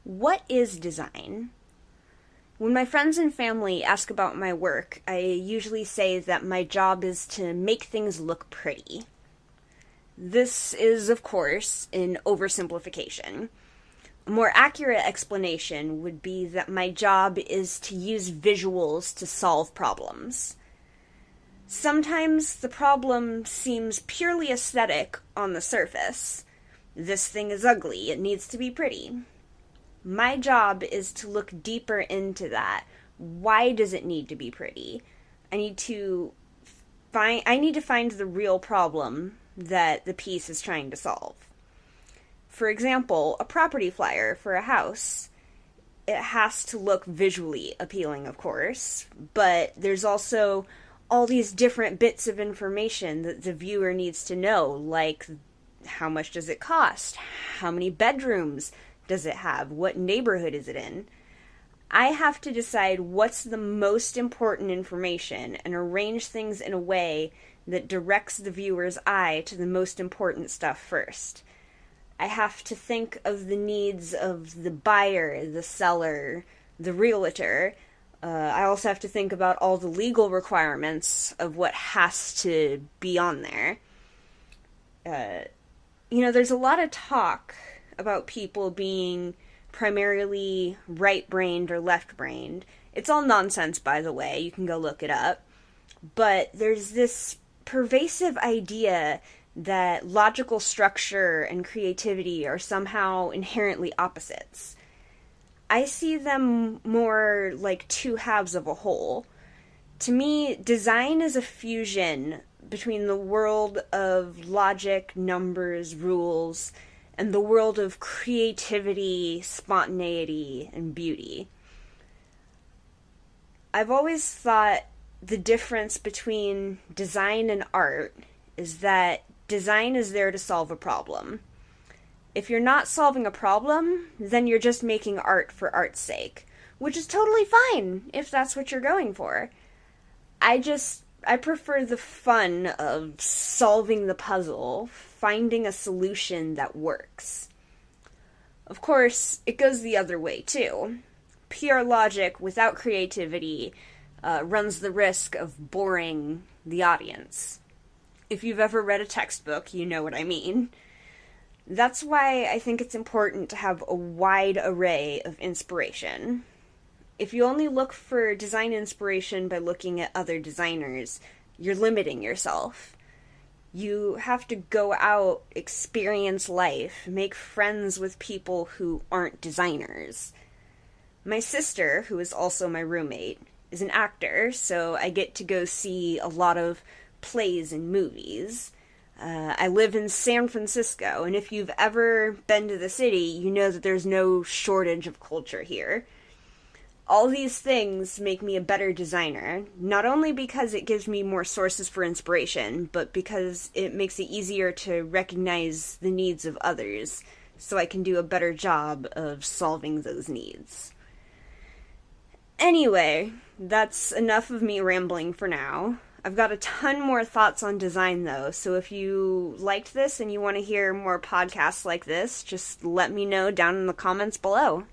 What is design? When my friends and family ask about my work, I usually say that my job is to make things look pretty. This is, of course, an oversimplification. A more accurate explanation would be that my job is to use visuals to solve problems. Sometimes the problem seems purely aesthetic on the surface. This thing is ugly, it needs to be pretty. My job is to look deeper into that. Why does it need to be pretty? I need to find the real problem that the piece is trying to solve. For example, a property flyer for a house. It has to look visually appealing, of course, but there's also all these different bits of information that the viewer needs to know, like how much does it cost? How many bedrooms does it have? What neighborhood is it in? I have to decide what's the most important information and arrange things in a way that directs the viewer's eye to the most important stuff first. I have to think of the needs of the buyer, the seller, the realtor. I also have to think about all the legal requirements of what has to be on there. There's a lot of talk about people being primarily right-brained or left-brained. It's all nonsense, by the way. You can go look it up. But there's this pervasive idea that logical structure and creativity are somehow inherently opposites. I see them more like two halves of a whole. To me, design is a fusion between the world of logic, numbers, rules, and the world of creativity, spontaneity, and beauty. I've always thought the difference between design and art is that design is there to solve a problem. If you're not solving a problem, then you're just making art for art's sake, which is totally fine if that's what you're going for. I prefer the fun of solving the puzzle, finding a solution that works. Of course, it goes the other way, too. Pure logic without creativity runs the risk of boring the audience. If you've ever read a textbook, you know what I mean. That's why I think it's important to have a wide array of inspiration. If you only look for design inspiration by looking at other designers, you're limiting yourself. You have to go out, experience life, make friends with people who aren't designers. My sister, who is also my roommate, is an actor, so I get to go see a lot of plays and movies. I live in San Francisco, and if you've ever been to the city, you know that there's no shortage of culture here. All these things make me a better designer, not only because it gives me more sources for inspiration, but because it makes it easier to recognize the needs of others, so I can do a better job of solving those needs. Anyway, that's enough of me rambling for now. I've got a ton more thoughts on design, though, so if you liked this and you want to hear more podcasts like this, just let me know down in the comments below.